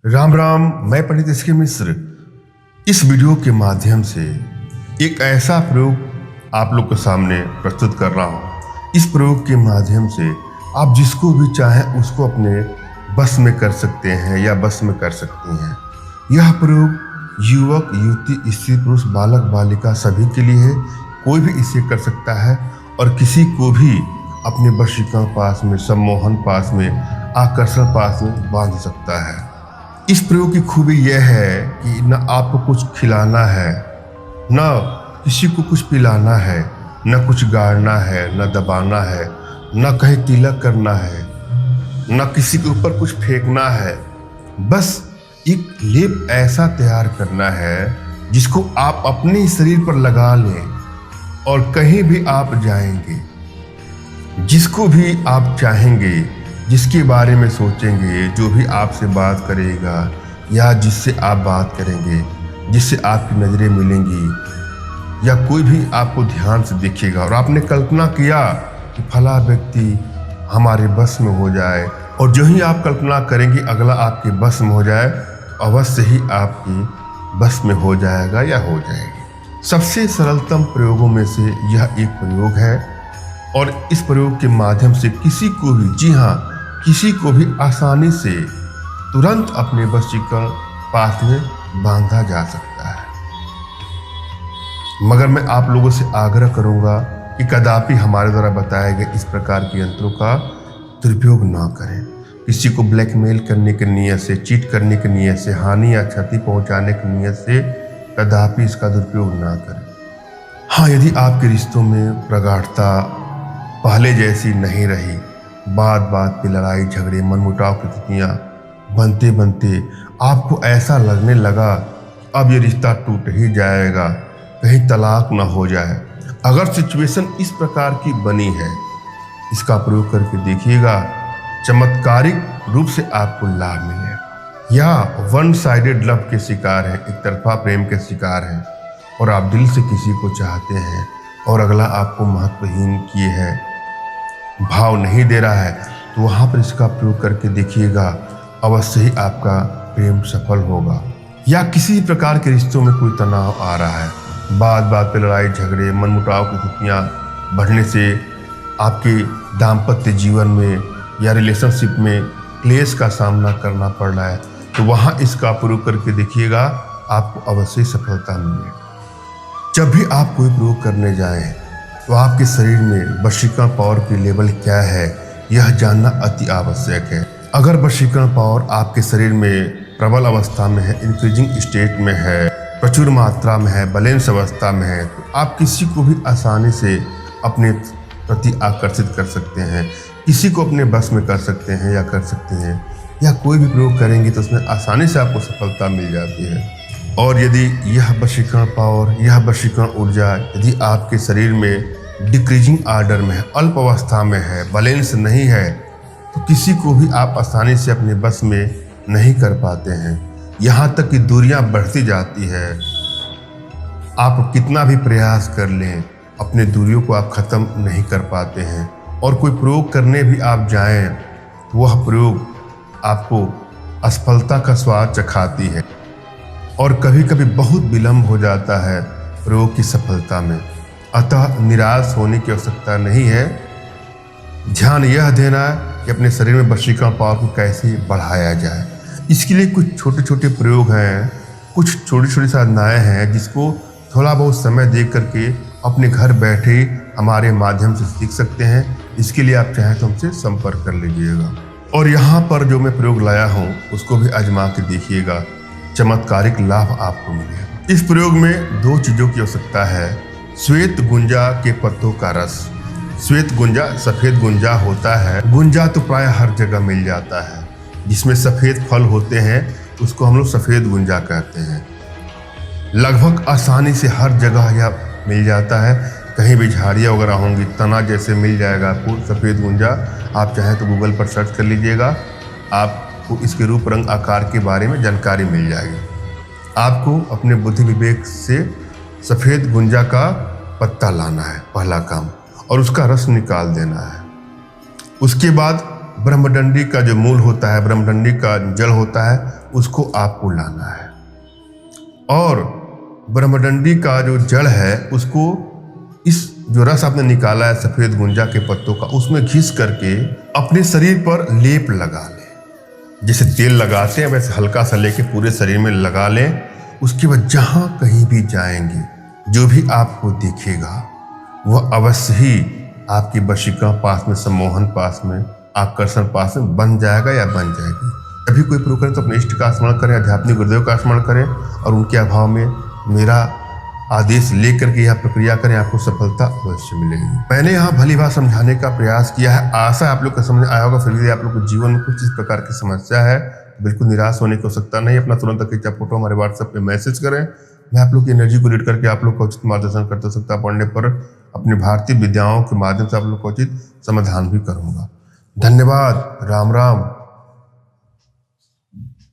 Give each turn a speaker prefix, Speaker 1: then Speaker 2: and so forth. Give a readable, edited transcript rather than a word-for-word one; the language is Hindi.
Speaker 1: राम राम। मैं पंडित एस के मिश्र इस वीडियो के माध्यम से एक ऐसा प्रयोग आप लोग के सामने प्रस्तुत कर रहा हूँ। इस प्रयोग के माध्यम से आप जिसको भी चाहें उसको अपने बस में कर सकते हैं या बस में कर सकती हैं। यह प्रयोग युवक युवती स्त्री पुरुष बालक बालिका सभी के लिए है। कोई भी इसे कर सकता है और किसी को भी अपने वशीकरण पास में, सम्मोहन पास में, आकर्षण पास में बांध सकता है। इस प्रयोग की खूबी यह है कि न आपको कुछ खिलाना है, न किसी को कुछ पिलाना है, न कुछ गाड़ना है, न दबाना है, न कहीं तिलक करना है, न किसी के ऊपर कुछ फेंकना है। बस एक लेप ऐसा तैयार करना है जिसको आप अपने शरीर पर लगा लें और कहीं भी आप जाएंगे, जिसको भी आप चाहेंगे, जिसके बारे में सोचेंगे, जो भी आपसे बात करेगा या जिससे आप बात करेंगे, जिससे आपकी नज़रें मिलेंगी या कोई भी आपको ध्यान से देखेगा और आपने कल्पना किया कि फला व्यक्ति हमारे बस में हो जाए, और जो ही आप कल्पना करेंगे अगला आपके बस में हो जाए, तो अवश्य ही आपकी बस में हो जाएगा या हो जाएगी। सबसे सरलतम प्रयोगों में से यह एक प्रयोग है और इस प्रयोग के माध्यम से किसी को भी, जी हाँ, किसी को भी आसानी से तुरंत अपने वशीकरण पास में बांधा जा सकता है। मगर मैं आप लोगों से आग्रह करूंगा कि कदापि हमारे द्वारा बताए गए इस प्रकार के यंत्रों का दुरुपयोग ना करें। किसी को ब्लैकमेल करने की नीयत से, चीट करने की नीयत से, हानि या क्षति पहुंचाने की नीयत से कदापि इसका दुरुपयोग ना करें। हाँ, यदि आपके रिश्तों में प्रगाढ़ता पहले जैसी नहीं रही, बात बात पे लड़ाई झगड़े, मनमुटाव की स्थितियाँ बनते बनते आपको ऐसा लगने लगा अब ये रिश्ता टूट ही जाएगा, कहीं तलाक ना हो जाए, अगर सिचुएशन इस प्रकार की बनी है, इसका प्रयोग करके देखिएगा, चमत्कारिक रूप से आपको लाभ मिलेगा। या वन साइडेड लव के शिकार हैं, एक तरफा प्रेम के शिकार हैं और आप दिल से किसी को चाहते हैं और अगला आपको महत्वहीन किए है, भाव नहीं दे रहा है, तो वहाँ पर इसका प्रयोग करके देखिएगा, अवश्य ही आपका प्रेम सफल होगा। या किसी प्रकार के रिश्तों में कोई तनाव आ रहा है, बात बात पे लड़ाई झगड़े, मनमुटाव की स्थितियाँ बढ़ने से आपके दाम्पत्य जीवन में या रिलेशनशिप में क्लेश का सामना करना पड़ रहा है, तो वहाँ इसका प्रयोग करके देखिएगा, आपको अवश्य सफलता मिलेगी। जब भी आप कोई प्रयोग करने जाएं तो आपके शरीर में वशीकरण पावर की लेवल क्या है, यह जानना अति आवश्यक है। अगर वशीकरण पावर आपके शरीर में प्रबल अवस्था में है, इंक्रीजिंग स्टेट में है, प्रचुर मात्रा में है, बैलेंस अवस्था में है, तो आप किसी को भी आसानी से अपने प्रति आकर्षित कर सकते हैं, किसी को अपने बस में कर सकते हैं या कर सकते हैं, या कोई भी प्रयोग करेंगे तो उसमें आसानी से आपको सफलता मिल जाती है। और यदि यह वशीकरण पावर, यह वशीकरण ऊर्जा यदि आपके शरीर में डिक्रीजिंग आर्डर में है, अल्प अवस्था में है, बैलेंस नहीं है, तो किसी को भी आप आसानी से अपने बस में नहीं कर पाते हैं। यहाँ तक कि दूरियां बढ़ती जाती है। आप कितना भी प्रयास कर लें, अपने दूरियों को आप ख़त्म नहीं कर पाते हैं। और कोई प्रयोग करने भी आप जाएं तो वह प्रयोग आपको असफलता का स्वाद चखाती है और कभी कभी बहुत विलम्ब हो जाता है प्रयोग की सफलता में। अतः निराश होने की आवश्यकता नहीं है। ध्यान यह देना है कि अपने शरीर में वशीकरण पावर को कैसे बढ़ाया जाए। इसके लिए कुछ छोटे छोटे प्रयोग हैं, कुछ छोटी छोटी साधनाएँ हैं, जिसको थोड़ा बहुत समय दे करके अपने घर बैठे हमारे माध्यम से सीख सकते हैं। इसके लिए आप चाहें तो हमसे संपर्क कर लीजिएगा। और यहाँ पर जो मैं प्रयोग लाया हूँ उसको भी आजमा के देखिएगा, चमत्कारिक लाभ आपको मिलेगा। इस प्रयोग में दो चीज़ों की आवश्यकता है। श्वेत गुंजा के पत्तों का रस। श्वेत गुंजा सफ़ेद गुंजा होता है। गुंजा तो प्राय हर जगह मिल जाता है, जिसमें सफ़ेद फल होते हैं उसको हम लोग सफ़ेद गुंजा कहते हैं। लगभग आसानी से हर जगह यह मिल जाता है, कहीं भी झाड़ियाँ वगैरह होंगी, तना जैसे मिल जाएगा आपको सफ़ेद गुंजा। आप चाहें तो गूगल पर सर्च कर लीजिएगा, आपको इसके रूप रंग आकार के बारे में जानकारी मिल जाएगी। आपको अपने बुद्धि विवेक से सफ़ेद गुंजा का पत्ता लाना है, पहला काम, और उसका रस निकाल देना है। उसके बाद ब्रह्मडंडी का जो मूल होता है, ब्रह्मडंडी का जल होता है, उसको आपको लाना है। और ब्रह्मडंडी का जो जड़ है उसको, इस जो रस आपने निकाला है सफेद गुंजा के पत्तों का, उसमें घिस करके अपने शरीर पर लेप लगा लें। जैसे तेल लगाते हैं वैसे हल्का सा लेके पूरे शरीर में लगा लें। उसके बाद जहां कहीं भी जाएंगे, जो भी आपको दिखेगा वह अवश्य ही आपकी वशीकरण पास में, सम्मोहन पास में, आकर्षण पास में बन जाएगा या बन जाएगी। अभी कोई प्रयोग करें तो अपने इष्ट का स्मरण करें, आध्यात्मिक गुरुदेव का स्मरण करें और उनके अभाव में मेरा आदेश लेकर के यह प्रक्रिया करें, आपको सफलता अवश्य मिलेगी। मैंने यहाँ भली बात समझाने का प्रयास किया है, आशा आप लोग को समझ आया होगा। फिर भी आप लोग को जीवन में कुछ इस प्रकार की समस्या है, बिल्कुल निराश होने की आवश्यकता नहीं। अपना तुरंत खींचा फोटो हमारे व्हाट्सएप पे मैसेज करें, मैं आप लोग की एनर्जी को रीड करके आप लोग का उचित मार्गदर्शन करते सकता पढ़ने पर अपनी भारतीय विद्याओं के माध्यम से आप लोग को उचित समाधान भी करूंगा। धन्यवाद। राम राम।